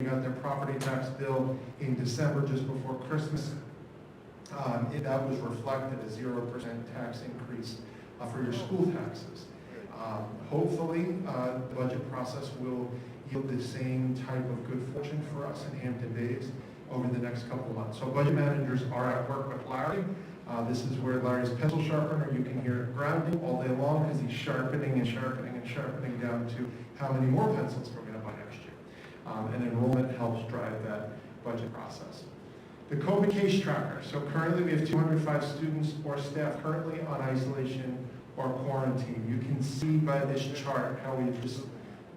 got their property tax bill in December just before Christmas. That was reflected a 0% tax increase for your school taxes. Hopefully, the budget process will yield the same type of good fortune for us in Hampton Bays over the next couple of months. So budget managers are at work with Larry. This is where Larry's pencil sharpener, you can hear it grounding all day long because he's sharpening and sharpening and sharpening down to how many more pencils we're going to buy next year. And enrollment helps drive that budget process. The COVID case tracker. So currently we have 205 students or staff currently on isolation or quarantine. You can see by this chart how we've just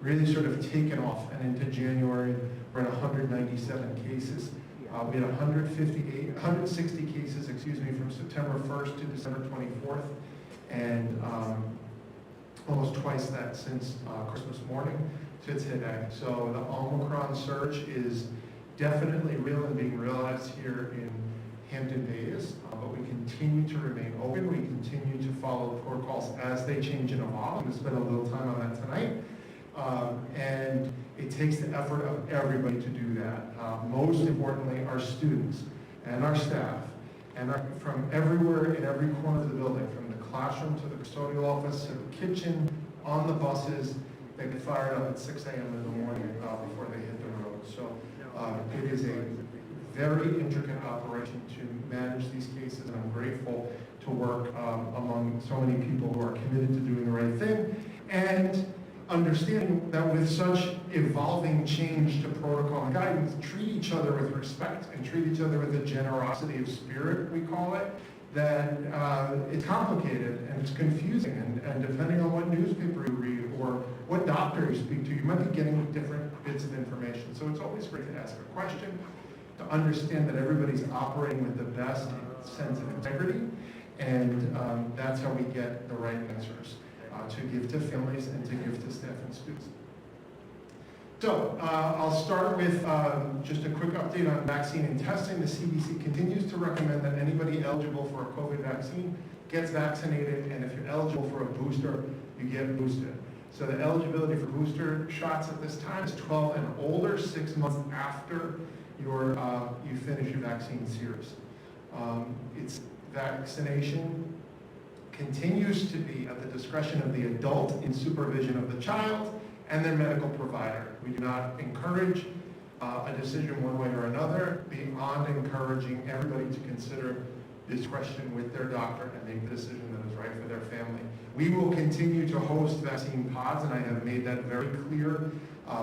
really sort of taken off, and into January we're at 197 cases. We had 160 cases, from September 1st to December 24th, and almost twice that since Christmas morning to today. So the Omicron surge is definitely real and being realized here in Hampton Bays, but we continue to remain open. We continue to follow the protocols as they change and evolve. We'll spend a little time on that tonight. And it takes the effort of everybody to do that. Most importantly, our students and our staff, and from everywhere in every corner of the building, from the classroom to the custodial office to the kitchen, on the buses, they get fired up at 6 a.m. in the morning before they hit the road. So it is a very intricate operation to manage these cases, and I'm grateful to work among so many people who are committed to doing the right thing, and understanding that with such evolving change to protocol and guidance, treat each other with respect and treat each other with a generosity of spirit, we call it, that it's complicated and it's confusing, and depending on what newspaper you read or what doctor you speak to, you might be getting different bits of information. So it's always great to ask a question, to understand that everybody's operating with the best sense of integrity, and that's how we get the right answers to give to families and to give to staff and students. So I'll start with just a quick update on vaccine and testing. The CDC continues to recommend that anybody eligible for a COVID vaccine gets vaccinated, and if you're eligible for a booster, you get boosted. So the eligibility for booster shots at this time is 12 and older, 6 months after you finish your vaccine series. It's vaccination continues to be at the discretion of the adult in supervision of the child and their medical provider. We do not encourage a decision one way or another beyond encouraging everybody to consider this question with their doctor and make the decision that is right for their family. We will continue to host vaccine pods, and I have made that very clear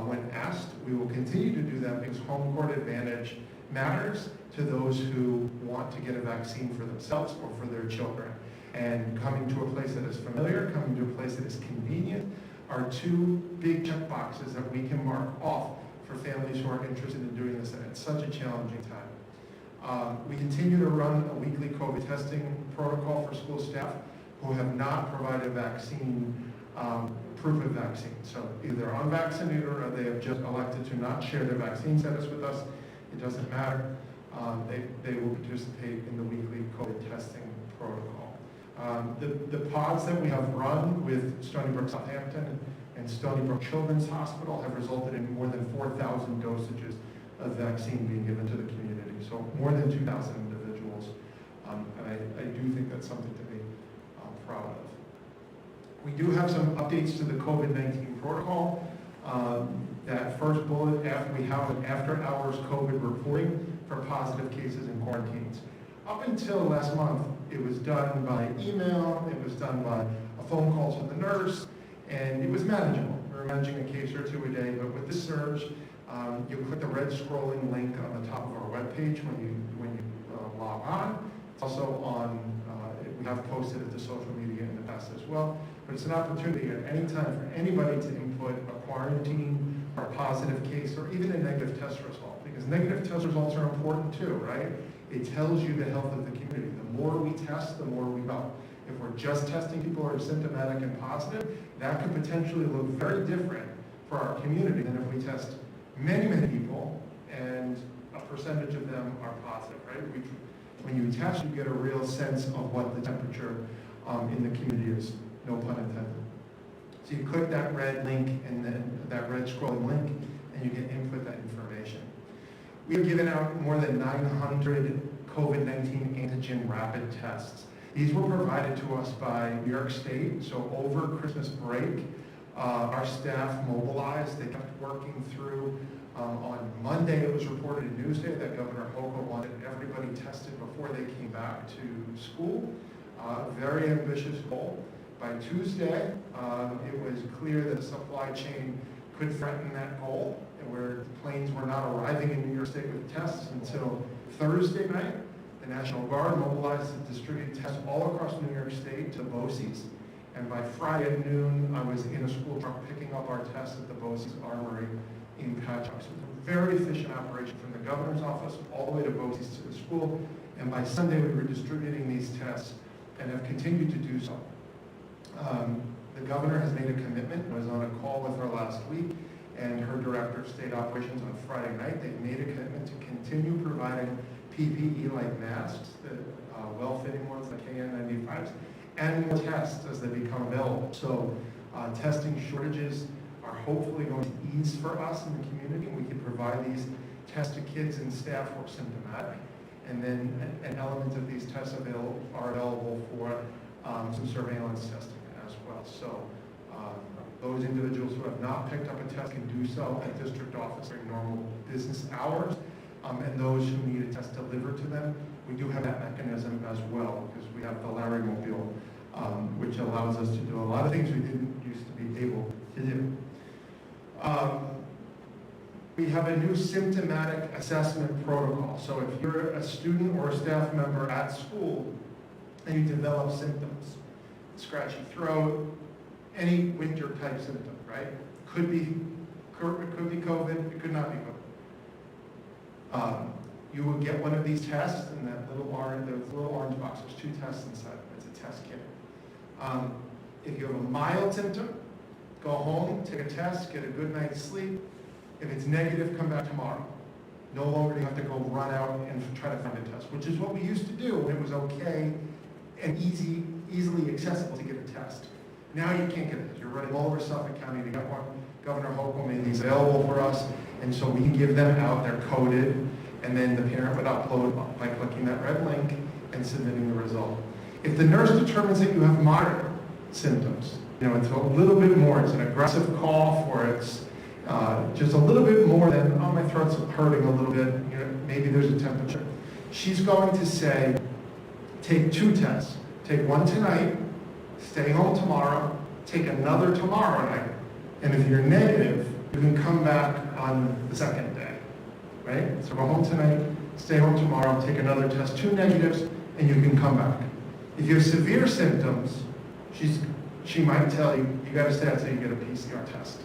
when asked. We will continue to do that because home court advantage matters to those who want to get a vaccine for themselves or for their children. And coming to a place that is familiar, coming to a place that is convenient, are two big check boxes that we can mark off for families who are interested in doing this, and it's such a challenging time. We continue to run a weekly COVID testing protocol for school staff who have not provided vaccine, proof of vaccine. So either they're unvaccinated or they have just elected to not share their vaccine status with us. It doesn't matter. They will participate in the weekly COVID testing protocol. The pods that we have run with Stony Brook Southampton and Stony Brook Children's Hospital have resulted in more than 4,000 dosages of vaccine being given to the community. So more than 2,000 individuals. And I do think that's something to be proud of. We do have some updates to the COVID-19 protocol. That first bullet, we have an after-hours COVID reporting for positive cases and quarantines. Up until last month, it was done by email, it was done by a phone call to the nurse, and it was manageable. We were managing a case or two a day, but with this surge, you click the red scrolling link on the top of our webpage when you log on. It's also on, we have posted it to social media in the past as well, but it's an opportunity at any time for anybody to input a quarantine or a positive case or even a negative test result, because negative test results are important too, right? It tells you the health of the community. The more we test, the more we know. If we're just testing people who are symptomatic and positive, that could potentially look very different for our community than if we test many, many people and a percentage of them are positive, right? When you test, you get a real sense of what the temperature in the community is, no pun intended. So you click that red link and then that red scrolling link and you can input that information. We have given out more than 900 COVID-19 antigen rapid tests. These were provided to us by New York State, so over Christmas break, our staff mobilized. They kept working through. On Monday, it was reported in Newsday that Governor Hochul wanted everybody tested before they came back to school. Very ambitious goal. By Tuesday, it was clear that the supply chain could threaten that goal, where planes were not arriving in New York State with tests until Thursday night. The National Guard mobilized to distribute tests all across New York State to BOCES. And by Friday at noon, I was in a school truck picking up our tests at the BOCES Armory in Patchogue. So it's a very efficient operation from the governor's office all the way to BOCES to the school. And by Sunday, we were distributing these tests and have continued to do so. The governor has made a commitment. I was on a call with her last week, and her director of state operations on Friday night. They've made a commitment to continue providing PPE-like masks, the well-fitting ones, the KN95s, and more tests as they become available. So testing shortages are hopefully going to ease for us in the community, and we can provide these tests to kids and staff who are symptomatic. And then an element of these tests are available for some surveillance testing as well. So those individuals who have not picked up a test can do so at district office during normal business hours. And those who need a test delivered to them, we do have that mechanism as well, because we have the Larry Mobile, which allows us to do a lot of things we didn't used to be able to do. We have a new symptomatic assessment protocol. So if you're a student or a staff member at school and you develop symptoms, scratchy throat, any winter type symptom, right? Could be COVID, it could not be COVID. You will get one of these tests in that little orange box. There's 2 tests inside. It's a test kit. If you have a mild symptom, go home, take a test, get a good night's sleep. If it's negative, come back tomorrow. No longer do you have to go run out and try to find a test, which is what we used to do when it was okay and easily accessible to get a test. Now you can't get it. You're running all over Suffolk County to get one. Governor Hochul made these available for us, and so we can give them out. They're coded, and then the parent would upload by clicking that red link and submitting the result. If the nurse determines that you have moderate symptoms, it's a little bit more, it's an aggressive cough, or it's just a little bit more than, oh, my throat's hurting a little bit, maybe there's a temperature. She's going to say, take 2 tests. Take one tonight, stay home tomorrow, take another tomorrow night. And if you're negative, you can come back on the second day, right? So go home tonight, stay home tomorrow, take another test, 2 negatives, and you can come back. If you have severe symptoms, she might tell you, you got to stay until you get a PCR test.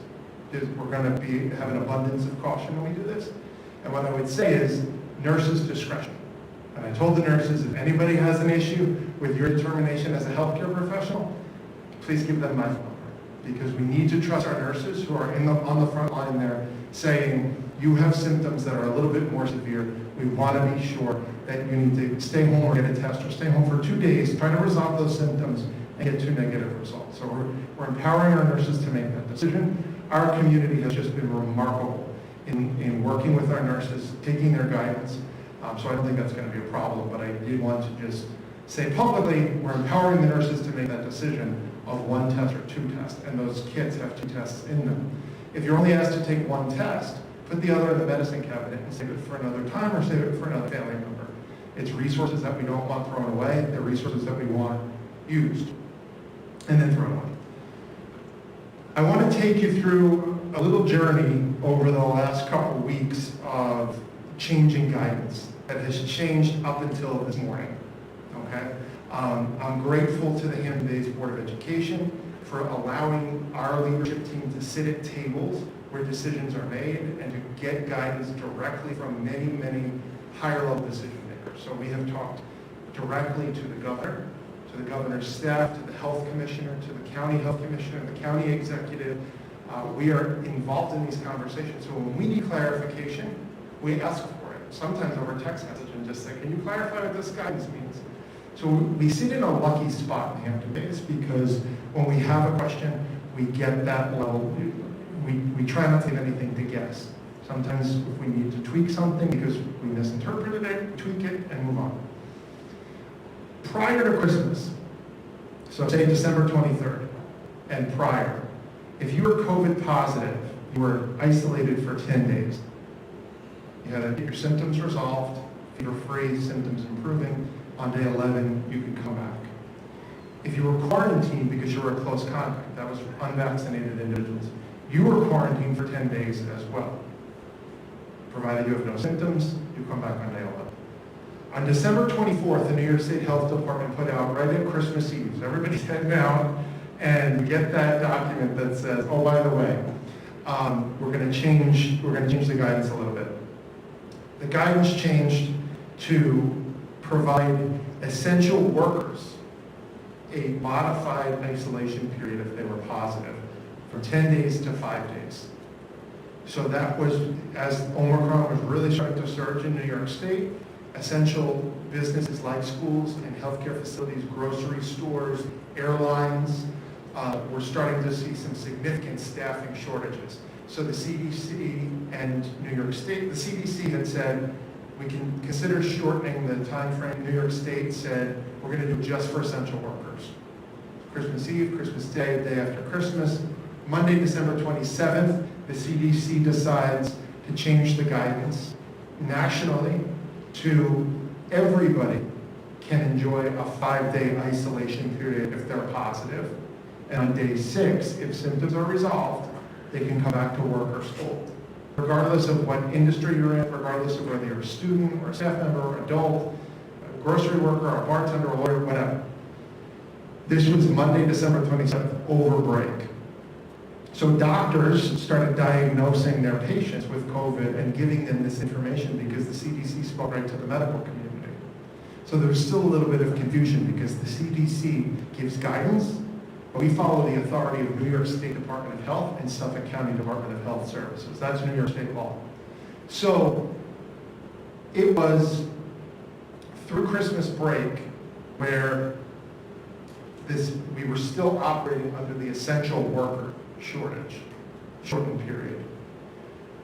We're going to have an abundance of caution when we do this. And what I would say is nurses' discretion. And I told the nurses, if anybody has an issue with your determination as a healthcare professional, please give them my phone number. Because we need to trust our nurses who are on the front line there saying, you have symptoms that are a little bit more severe. We want to be sure that you need to stay home or get a test, or stay home for 2 days, try to resolve those symptoms and get 2 negative results. So we're empowering our nurses to make that decision. Our community has just been remarkable in working with our nurses, taking their guidance. So I don't think that's going to be a problem, but I did want to just say publicly, we're empowering the nurses to make that decision of 1 test or 2 tests, and those kits have 2 tests in them. If you're only asked to take 1 test, put the other in the medicine cabinet and save it for another time or save it for another family member. It's resources that we don't want thrown away. They're resources that we want used and then thrown away. I want to take you through a little journey over the last couple of weeks of changing guidance that has changed up until this morning, okay? I'm grateful to the Hampton Bays Board of Education for allowing our leadership team to sit at tables where decisions are made and to get guidance directly from many, many higher level decision makers. So we have talked directly to the governor, to the governor's staff, to the health commissioner, to the county health commissioner, the county executive. We are involved in these conversations. So when we need clarification, we ask for it, sometimes over text message, and just say, can you clarify what this guidance means? So we sit in a lucky spot in Hampton Bays because when we have a question, we get that level. We try not to leave anything to guess. Sometimes if we need to tweak something because we misinterpreted it, we tweak it and move on. Prior to Christmas, so say December 23rd and prior, if you were COVID positive, you were isolated for 10 days. You had to get your symptoms resolved, fever-free, symptoms improving. On day 11, you could come back. If you were quarantined because you were a close contact, that was unvaccinated individuals, you were quarantined for 10 days as well. Provided you have no symptoms, you come back on day 11. On December 24th, the New York State Health Department put out right at Christmas Eve, so everybody's head down and get that document that says, oh, by the way, we're going to change the guidance a little bit. The guidance changed to provide essential workers a modified isolation period if they were positive, from 10 days to 5 days. So that was, as Omicron was really starting to surge in New York State, essential businesses like schools and healthcare facilities, grocery stores, airlines, we're starting to see some significant staffing shortages. So the CDC and New York State, the CDC had said, we can consider shortening the time frame. New York State said, we're going to do just for essential workers. Christmas Eve, Christmas Day, day after Christmas. Monday, December 27th, the CDC decides to change the guidance nationally to everybody can enjoy a 5-day isolation period if they're positive. And on day 6, if symptoms are resolved, they can come back to work or school. Regardless of what industry you're in, regardless of whether you're a student or a staff member or adult, a grocery worker, a bartender, a lawyer, whatever. This was Monday, December 27th, over break. So doctors started diagnosing their patients with COVID and giving them this information because the CDC spoke right to the medical community. So there's still a little bit of confusion because the CDC gives guidance, but we follow the authority of New York State Department of Health and Suffolk County Department of Health Services. That's New York State law. So it was through Christmas break where we were still operating under the essential worker shortened period.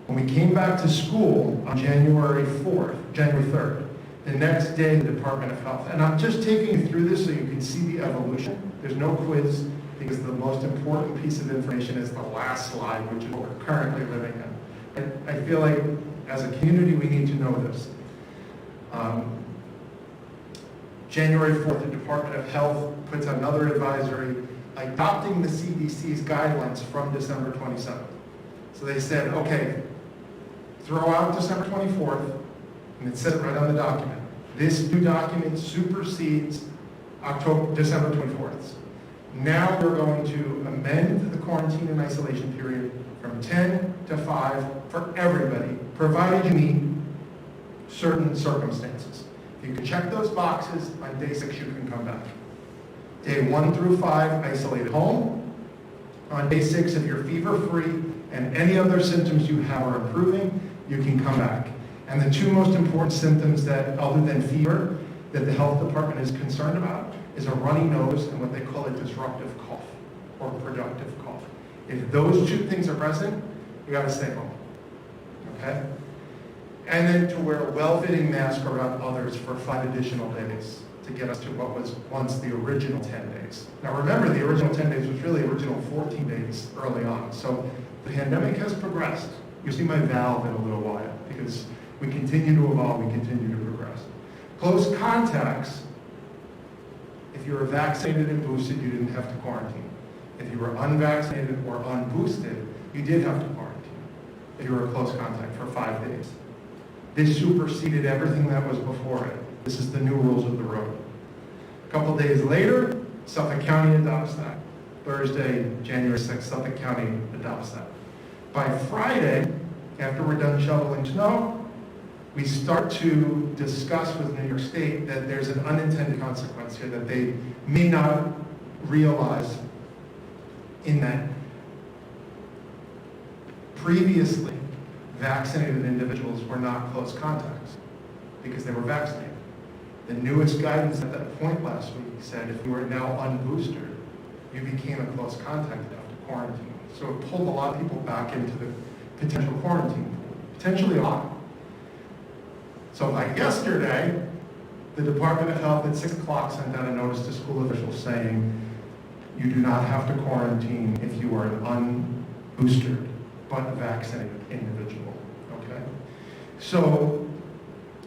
When we came back to school on January 3rd, the next day the Department of Health, and I'm just taking you through this so you can see the evolution. There's no quiz because the most important piece of information is the last slide, which is what we're currently living in. And I feel like as a community we need to know this. January 4th, the Department of Health puts out another advisory adopting the CDC's guidelines from December 27th. So they said, okay, throw out December 24th, and it says it right on the document. This new document supersedes December 24th. Now we're going to amend the quarantine and isolation period from 10 to 5 for everybody, provided you meet certain circumstances. If you can check those boxes, on day 6 you can come back. Day 1 through 5, isolate at home. On day 6, if you're fever-free and any other symptoms you have are improving, you can come back. And the two most important symptoms that, other than fever, that the health department is concerned about is a runny nose and what they call a disruptive cough or productive cough. If those two things are present, you got to stay home. Okay? And then to wear a well-fitting mask around others for 5 additional days to get us to what was once the original 10 days. Now remember, the original 10 days was really original 14 days early on. So the pandemic has progressed. You'll see my valve in a little while because we continue to evolve, we continue to progress. Close contacts, if you were vaccinated and boosted, you didn't have to quarantine. If you were unvaccinated or unboosted, you did have to quarantine if you were a close contact for 5 days. This superseded everything that was before it. This is the new rules of the road. A couple days later, Suffolk County adopts that. Thursday, January 6th, Suffolk County adopts that. By Friday, after we're done shoveling snow, we start to discuss with New York State that there's an unintended consequence here that they may not realize in that previously vaccinated individuals were not close contacts because they were vaccinated. The newest guidance at that point last week said if you were now unboosted, you became a close contact after quarantine. So it pulled a lot of people back into the potential quarantine pool. potentially a lot. So like yesterday, the Department of Health at 6 o'clock sent out a notice to school officials saying, you do not have to quarantine if you are an unboosted but vaccinated individual, okay? So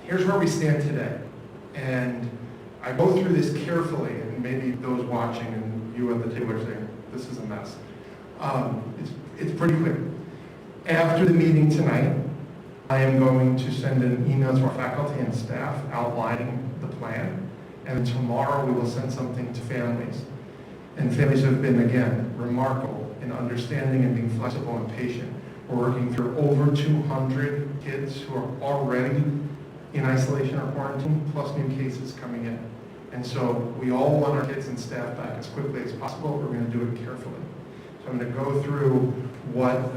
here's where we stand today. And I go through this carefully, and maybe those watching and you at the table are saying, this is a mess. It's pretty clear. After the meeting tonight, I am going to send an email to our faculty and staff outlining the plan, and tomorrow we will send something to families. And families have been, again, remarkable in understanding and being flexible and patient. We're working through over 200 kids who are already in isolation or quarantine, plus new cases coming in. And so we all want our kids and staff back as quickly as possible. We're going to do it carefully. So I'm going to go through what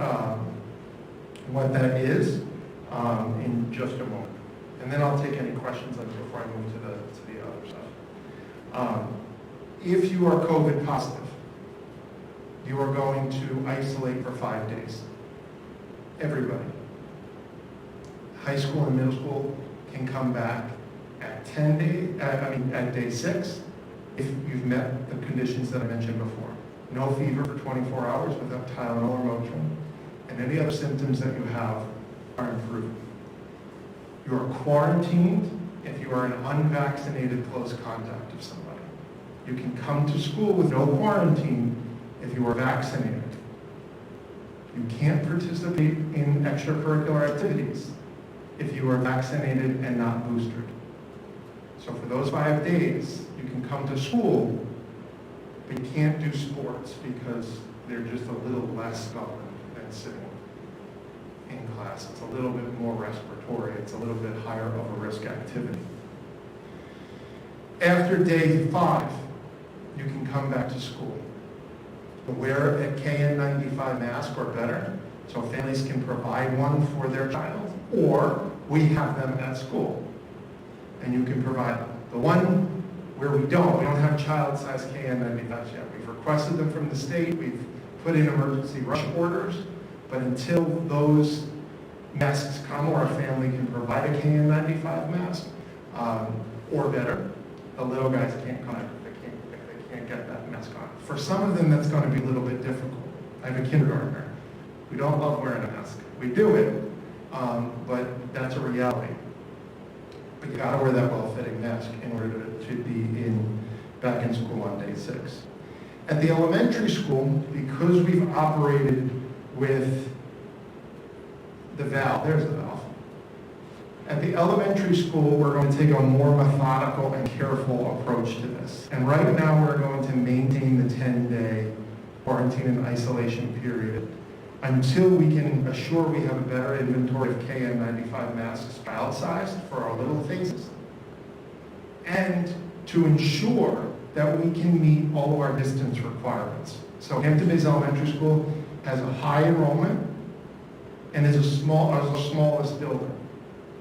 that is in just a moment. And then I'll take any questions before I move to the other stuff. If you are COVID positive, you are going to isolate for 5 days. Everybody. High school and middle school can come back at at day 6 if you've met the conditions that I mentioned before. No fever for 24 hours without Tylenol or Motrin, and any other symptoms that you have are improved. You are quarantined if you are an unvaccinated close contact of somebody. You can come to school with no quarantine if you are vaccinated. You can't participate in extracurricular activities if you are vaccinated and not boosted. So for those 5 days, you can come to school, but you can't do sports because they're just a little less governed than sitting in class. It's a little bit more respiratory. It's a little bit higher of a risk activity. After day 5, you can come back to school. Wear a KN95 mask or better, so families can provide one for their child, or we have them at school. And you can provide them. The one where we don't have child-sized KN95s yet. We've requested them from the state, we've put in emergency rush orders, but until those masks come or a family can provide a KN95 mask, or better, the little guys can't come if they can't get that mask on. For some of them, that's going to be a little bit difficult. I have a kindergartner. We don't love wearing a mask. We do it, but that's a reality. But you got to wear that well-fitting mask in order to be back in school on day 6. At the elementary school, because we've operated with the valve, there's the valve. At the elementary school, we're going to take a more methodical and careful approach to this. And right now, we're going to maintain the 10-day quarantine and isolation period until we can assure we have a better inventory of KN95 masks child-sized for our little faces, and to ensure that we can meet all of our distance requirements. So Hampton-Bays Elementary School has a high enrollment and is the smallest building.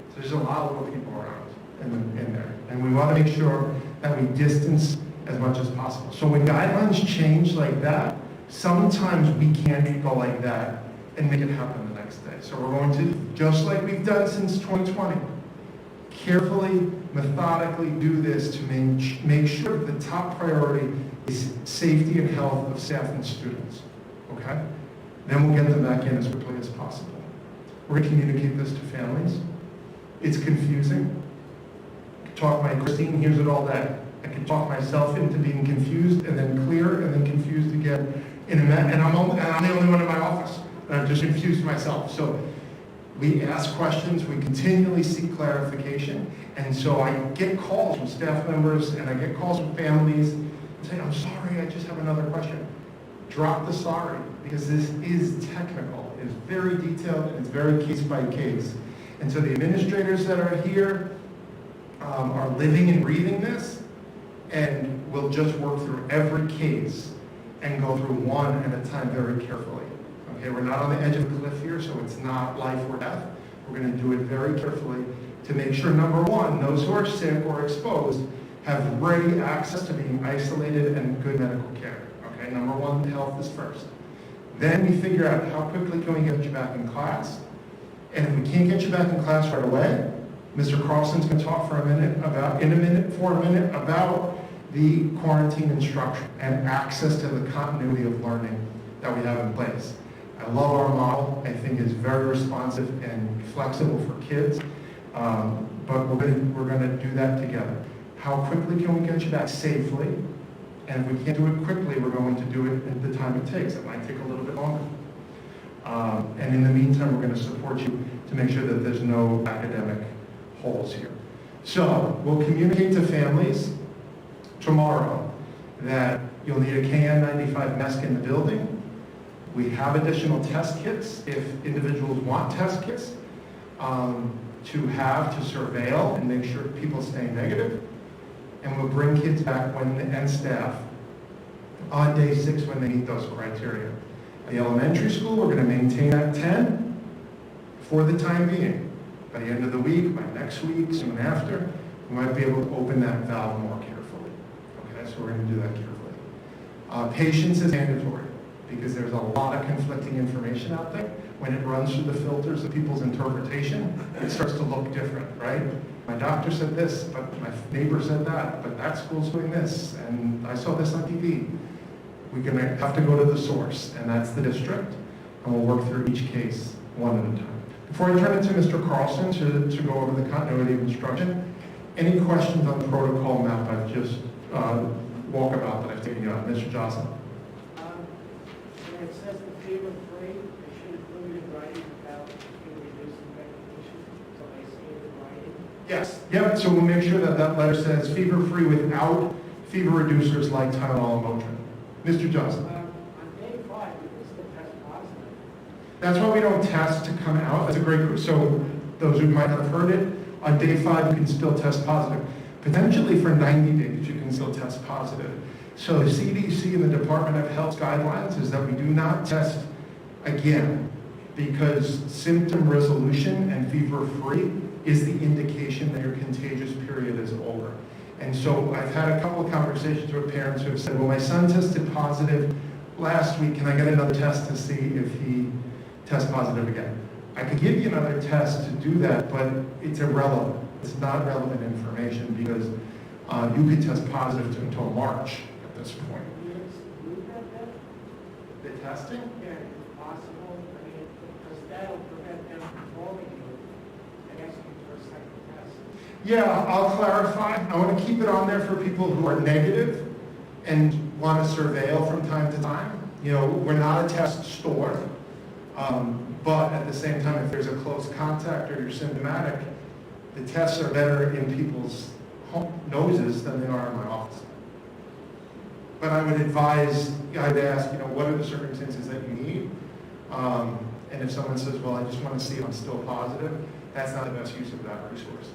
So there's a lot of little people around in there. And we want to make sure that we distance as much as possible. So when guidelines change like that, sometimes we can't go like that and make it happen the next day. So we're going to, just like we've done since 2020, carefully, methodically do this to make sure that the top priority is safety and health of staff and students, okay? Then we'll get them back in as quickly as possible. We're going to communicate this to families. It's confusing. I can talk my Christine hears it all day. I can talk myself into being confused and then clear and then confused again. And I'm the only one in my office. And I'm just confused myself. So we ask questions, we continually seek clarification. And so I get calls from staff members and I get calls from families and say, I'm sorry, I just have another question. Drop the sorry, because this is technical. It's very detailed and it's very case by case. And so the administrators that are here are living and breathing this, and we'll just work through every case and go through one at a time very carefully. Okay, we're not on the edge of a cliff here, so it's not life or death. We're going to do it very carefully to make sure, number one, those who are sick or exposed have ready access to being isolated and good medical care. Okay, number one, health is first. Then we figure out how quickly can we get you back in class, And if we can't get you back in class right away, Mr. Carlson's going to talk for a minute about the quarantine instruction and access to the continuity of learning that we have in place. I love our model. I think it's very responsive and flexible for kids, but we're going to do that together. How quickly can we get you back safely? And if we can't do it quickly, we're going to do it at the time it takes. It might take a little bit longer. And in the meantime, we're going to support you to make sure that there's no academic holes here. So we'll communicate to families tomorrow that you'll need a KN95 mask in the building. We have additional test kits if individuals want test kits to surveil and make sure people stay negative. And we'll bring kids back and staff on day 6 when they meet those criteria. At the elementary school, we're going to maintain at 10 for the time being. By the end of the week, by next week, soon after, we might be able to open that valve more carefully. Okay, so we're going to do that carefully. Patience is mandatory because there's a lot of conflicting information out there. When it runs through the filters of people's interpretation, it starts to look different, right? My doctor said this, but my neighbor said that, but that school's doing this, and I saw this on TV. We're going to have to go to the source, and that's the district, and we'll work through each case one at a time. Before I turn it to Mr. Carlson to go over the continuity of instruction, any questions on the protocol map I've just walkabout that I've taken you on? Mr. Johnson? When it says the fever-free, it should include in writing about reducing medication, so I see it in writing. Yes. Yep. So we'll make sure that that letter says fever-free without fever reducers like Tylenol and Motrin. Mr. Johnson? On day 5, you can still test positive. That's why we don't test to come out. That's a great group. So those who might not have heard it, on day 5 you can still test positive. Potentially for 90 days you can still test positive. So the CDC and the Department of Health guidelines is that we do not test again because symptom resolution and fever-free is the indication that your contagious period is over. And so I've had a couple of conversations with parents who have said, well, my son tested positive last week. Can I get another test to see if he tests positive again? I could give you another test to do that, but it's irrelevant. It's not relevant information because you could test positive until March at this point. The testing? Yeah, it's possible. I mean, because that'll prevent them from calling you and asking for a second test. Yeah, I'll clarify. I want to keep it on there for people who are negative and want to surveil from time to time. You know, we're not a test store, but at the same time, if there's a close contact or you're symptomatic, the tests are better in people's noses than they are in my office. But I would advise, I'd ask, you know, what are the circumstances that you need? And if someone says, well, I just want to see if I'm still positive, that's not the best use of that resource.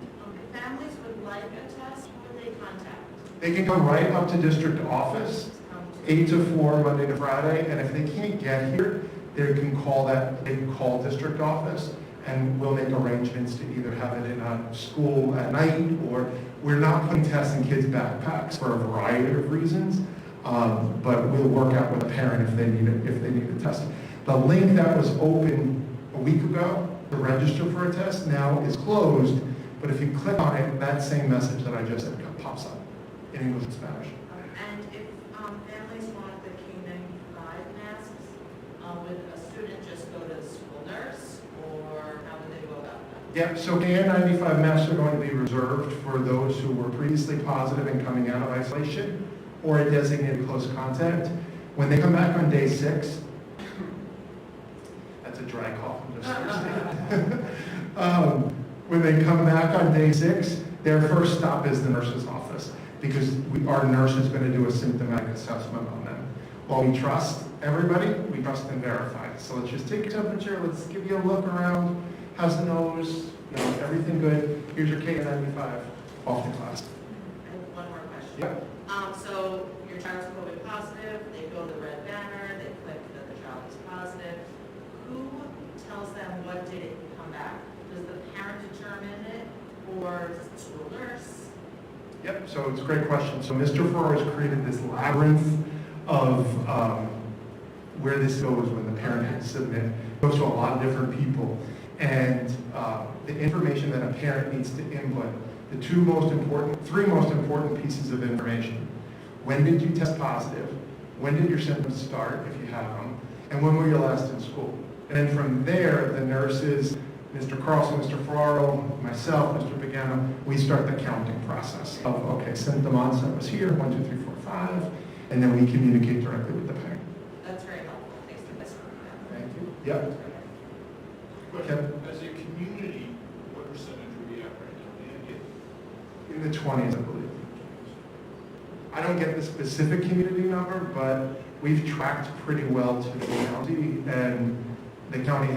If families would like a test, who would they contact? They can come right up to district office, 8 to 4, Monday to Friday, and if they can't get here, they can call district office, and we'll make arrangements to either have it in a school at night, or we're not putting tests in kids' backpacks for a variety of reasons, but we'll work out with a parent if they need a test. The link that was open a week ago to register for a test now is closed, but if you click on it, that same message that I just said pops up in English and Spanish. And if families want the K95 masks, would a student just go to the school nurse, or how would they go about that? Yep, so KN95 masks are going to be reserved for those who were previously positive and coming out of isolation or a designated close contact. When they come back on day 6, that's a dry cough, I'm just thirsty. When they come back on day 6, their first stop is the nurse's office because our nurse is going to do a symptomatic assessment on them. While we trust everybody, we trust and verify. So let's just take your temperature, let's give you a look around. How's the nose? You know, everything good? Here's your KN95 off the class. And one more question. Yep. So your child's COVID positive, they go to the red banner, they click that the child is positive. Who tells them what date it can come back? Does the parent determine it, or does the school nurse? Yep, so it's a great question. So Mr. Farrar has created this labyrinth of where this goes when the parent had to submit. It goes to a lot of different people. And the information that a parent needs to input, the three most important pieces of information. When did you test positive? When did your symptoms start, if you have them? And when were you last in school? And then from there, the nurses, Mr. Carlson, Mr. Ferraro, myself, Mr. Pagano, we start the counting process of, okay, symptom onset was here, 1, 2, 3, 4, 5, and then we communicate directly with the parent. That's very helpful. Thanks for this. Thank you. Yep. But as a community, what percentage are we at right now? In the 20s, I believe. I don't get the specific community number, but we've tracked pretty well to the county, and the county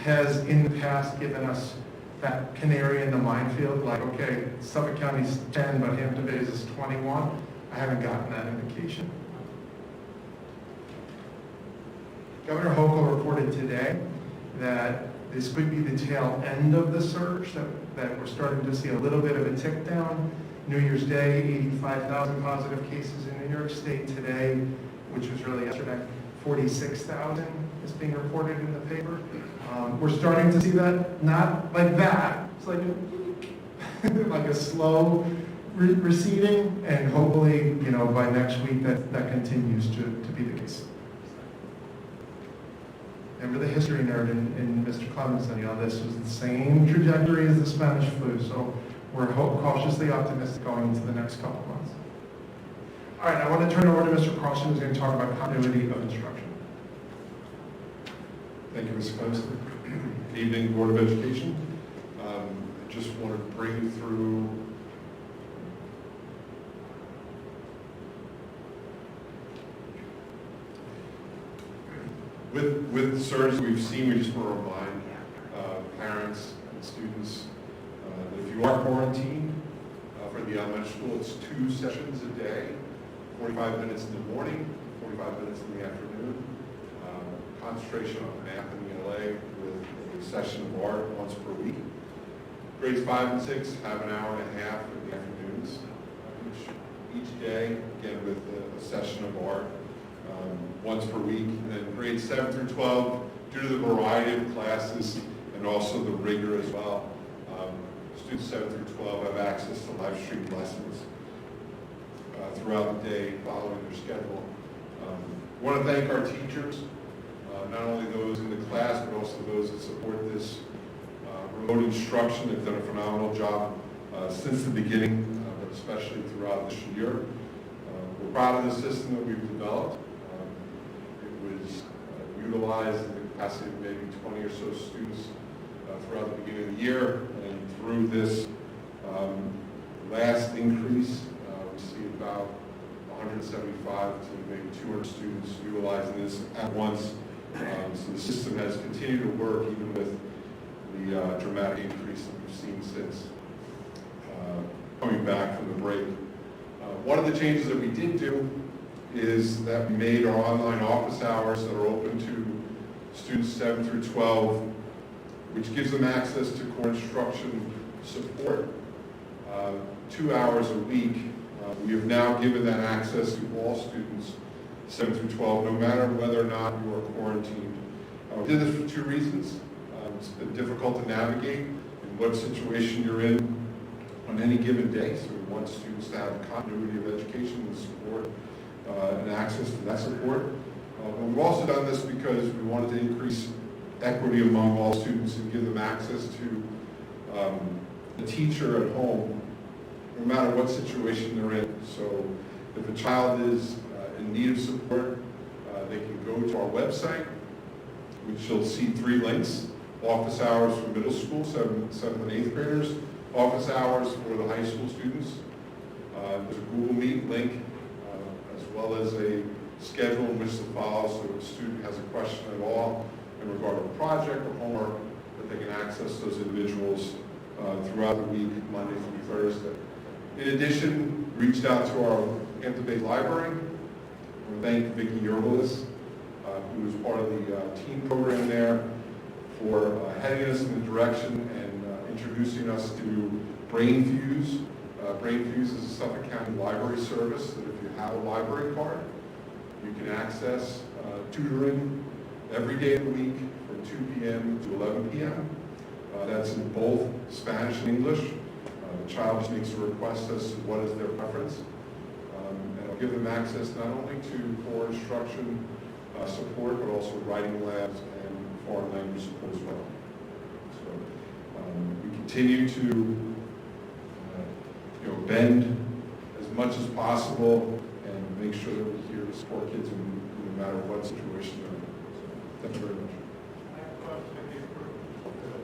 has in the past given us that canary in the minefield, like, okay, Suffolk County's 10, but Hampton Bays is 21. I haven't gotten that indication. Governor Hochul reported today that this could be the tail end of the surge, that we're starting to see a little bit of a tick down. New Year's Day, 85,000 positive cases in New York State today, which was really yesterday. 46,000 is being reported in the paper. We're starting to see that, not like that, it's like like a slow receding, and hopefully, by next week that continues to be the case. And for the history nerd in Mr. Clemenson, this was the same trajectory as the Spanish flu, so we're cautiously optimistic going into the next couple months. All right, I want to turn it over to Mr. Carlson, who's going to talk about continuity of instruction. Thank you, Mr. Clemson. Good evening, Board of Education. I just want to bring you through with the surge we've seen. We just want to remind parents and students that if you are quarantined for the elementary school, it's 2 sessions a day, 45 minutes in the morning, 45 minutes in the afternoon. Concentration on math and ELA with a session of art once per week. Grades 5 and 6 have an hour and a half in the afternoons each day, again with a session of art once per week. And then grades 7 through 12, due to the variety of classes and also the rigor as well, students 7 through 12 have access to live stream lessons throughout the day following their schedule. I want to thank our teachers, not only those in the class, but also those that support this remote instruction. They've done a phenomenal job since the beginning, but especially throughout this year. We're proud of the system that we've developed. It was utilized in the capacity of maybe 20 or so students throughout the beginning of the year, and through this last increase, we see about 175 to maybe 200 students utilizing this at once. So the system has continued to work even with the dramatic increase that we've seen since coming back from the break. One of the changes that we did do is that we made our online office hours that are open to students 7 through 12, which gives them access to core instruction support 2 hours a week. We have now given that access to all students 7 through 12, no matter whether or not you are quarantined. We did this for 2 reasons. It's been difficult to navigate in what situation you're in on any given day, so we want students to have continuity of education and support and access to that support. But we've also done this because we wanted to increase equity among all students and give them access to a teacher at home, no matter what situation they're in. So if a child is in need of support, they can go to our website, which you'll see 3 links: office hours for middle school, 7th and 8th graders, office hours for the high school students. There's a Google Meet link, as well as a schedule in which to follow, so if a student has a question at all in regard to a project or homework, that they can access those individuals throughout the week, Monday through Thursday. In addition, reached out to our Hampton Bay Library. We thank Vicki Yerbelis, who was part of the teen program there, for heading us in the direction and introducing us to BrainFuse. BrainFuse is a Suffolk County library service that if you have a library card, you can access tutoring every day of the week from 2 p.m. to 11 p.m. That's in both Spanish and English. The child just makes a request as to what is their preference. And I'll give them access not only to core instruction support, but also writing labs and foreign language support as well. So we continue to bend as much as possible and make sure that we're here to support kids no matter what situation they're in. So, thank you very much. I have a question if you approve.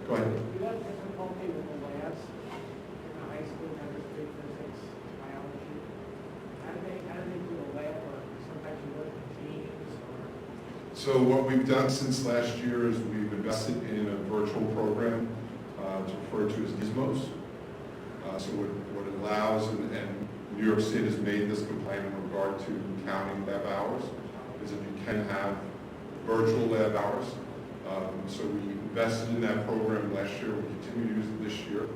Go ahead. Do you have difficulty with the labs in the high school, chemistry, physics, biology? How do they do a lab, or sometimes you work with teams, or? So what we've done since last year is we've invested in a virtual program to refer to as Gizmos. So what it allows, and New York State has made this complaint in regard to counting lab hours, is that you can have virtual lab hours. So we invested in that program last year, we continue to use it this year.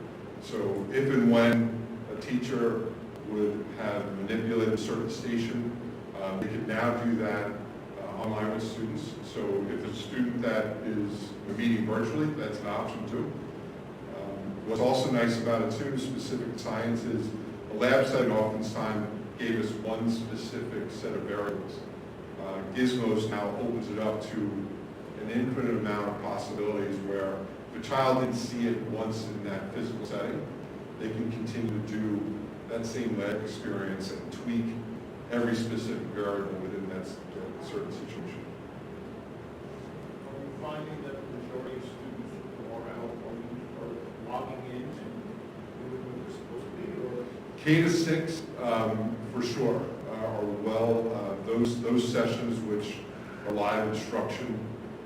So if and when a teacher would have manipulated a certain station, they can now do that online with students. So if a student that is meeting virtually, that's an option too. What's also nice about it too, specific science, is a lab setting oftentimes gave us one specific set of variables. Gizmos now opens it up to an infinite amount of possibilities where if a child didn't see it once in that physical setting, they can continue to do that same lab experience and tweak every specific variable within that certain situation. Are you finding that the majority of students are out are logging in and doing what they're supposed to be, or? K to 6, for sure, are well, those sessions which are live instruction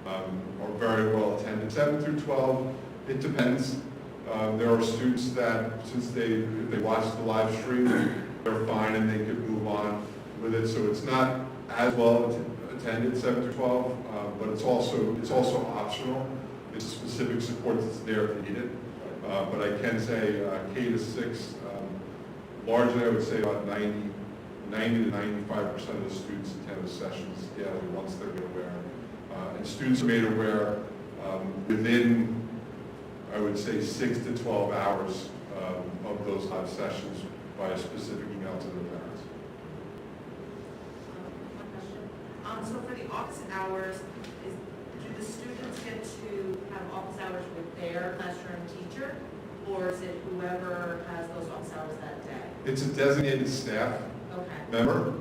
are very well attended. 7 through 12, it depends. There are students that, since if they watch the live stream, they're fine and they could move on with it. So it's not as well attended, 7 through 12, but it's also optional. It's specific support that's there if you need it. But I can say K to 6, largely I would say about 90 to 95% of the students attend the sessions daily once they're made aware. And students are made aware within, I would say, 6 to 12 hours of those live sessions by a specific email to their parents. One question. So for the office hours, do the students get to have office hours with their classroom teacher, or is it whoever has those office hours that day? It's a designated staff member.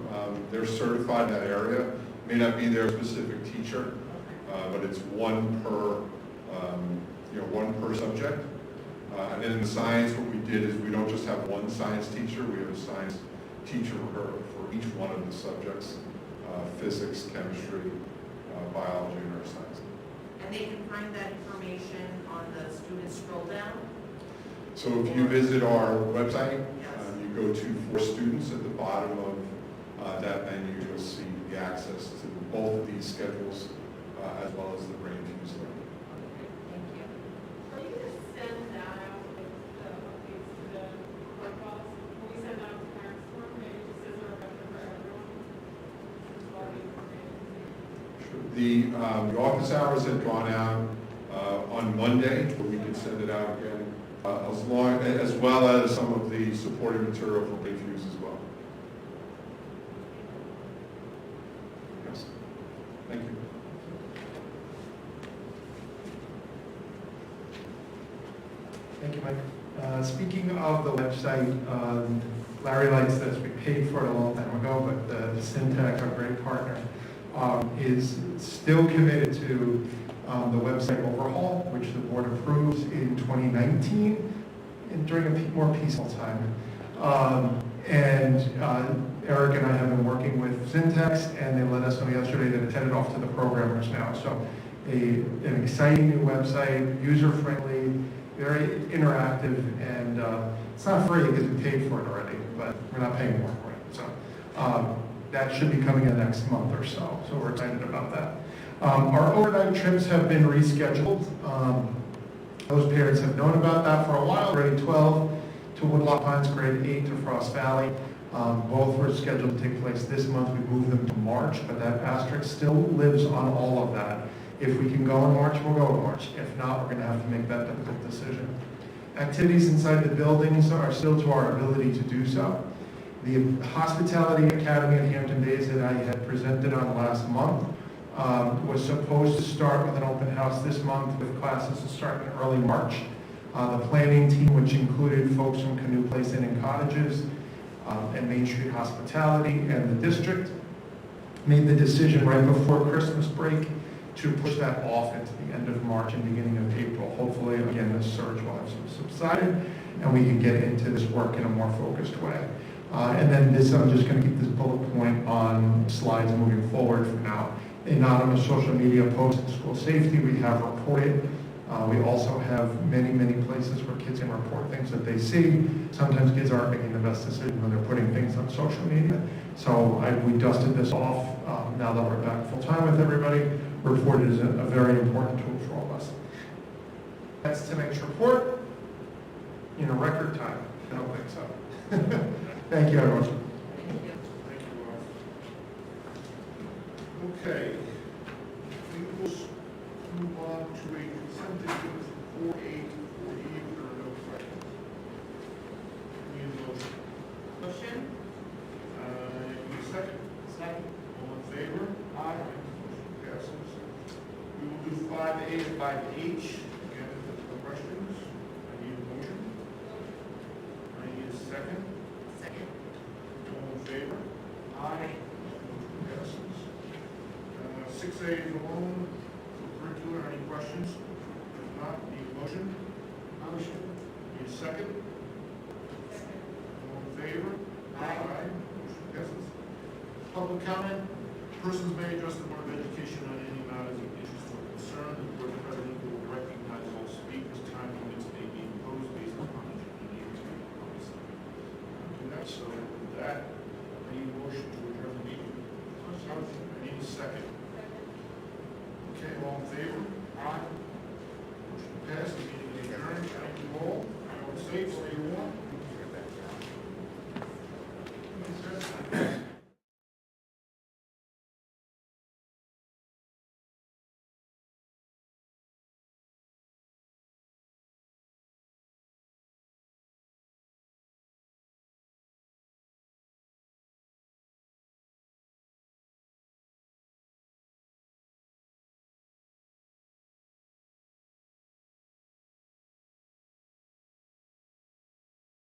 They're certified in that area. May not be their specific teacher, but it's one per subject. And then in the science, what we did is we don't just have one science teacher. We have a science teacher for each one of the subjects: physics, chemistry, biology, and earth science. And they can find that information on the student scroll down? So if you visit our website, Yes. you go to For Students at the bottom of that menu, you'll see the access to both of these schedules as well as the brain fuse link. Thank you. Are you going to send that out with the updates to the protocols? Will we send that out to parents for maybe just as a reminder for everyone? Just all the information. The office hours have gone out on Monday, but we can send it out again, as well as some of the supporting material for brain fuse as well. Yes. Thank you. Thank you, Mike. Speaking of the website, Larry likes this. We paid for it a long time ago, but the Syntax, our great partner, is still committed to the website overhaul, which the board approves in 2019 and during a more peaceful time. Eric and I have been working with Syntax, and they let us know yesterday that it's headed off to the programmers now. So an exciting new website, user-friendly, very interactive, and it's not free because we paid for it already, but we're not paying more for it. So that should be coming in the next month or so. So we're excited about that. Our overnight trips have been rescheduled. Those parents have known about that for a while. Grade 12 to Woodlock Pines, grade 8 to Frost Valley. Both were scheduled to take place this month. We moved them to March, but that asterisk still lives on all of that. If we can go in March, we'll go in March. If not, we're going to have to make that difficult decision. Activities inside the buildings are still to our ability to do so. The Hospitality Academy at Hampton Bays that I had presented on last month was supposed to start with an open house this month with classes to start in early March. The planning team, which included folks from Canoe Place Inn and Cottages and Main Street Hospitality and the district, made the decision right before Christmas break to push that off into the end of March and beginning of April. Hopefully, again, this surge will have subsided and we can get into this work in a more focused way. And then this, I'm just going to keep this bullet point on slides moving forward from now. Anonymous social media posts in school safety, we have reported. We also have many, many places where kids can report things that they see. Sometimes kids aren't making the best decision when they're putting things on social media. So we dusted this off now that we're back full time with everybody. Reported is a very important tool for all of us. That's tonight's report in a record time. I don't think so. Thank you, everyone. Thank you. Thank you, Ross. Okay. We will move on to a consent agenda from 4A to 4E if there are no questions. Need a motion? Motion? Need a second? Second. All in favor? Aye. Motion passes. We will do 5A and 5H. Again, if there's no questions, I need a motion. I need a second. Second. All in favor? Aye. Motion passes. 6A is alone. Curricular, any questions? If not, need a motion? Motion. Need a second? All in favor? Aye. Motion passes. Public comment. Persons may address the Board of Education on any matters of interest or concern. The Board President will recognize all speakers. Time limits may be imposed based upon the need to be public. Do that. So with that, I need a motion to adjourn the meeting. I need a second. Okay, all in favor? Aye. Motion passed. The meeting is adjourned. Thank you all. Stay safe, stay warm.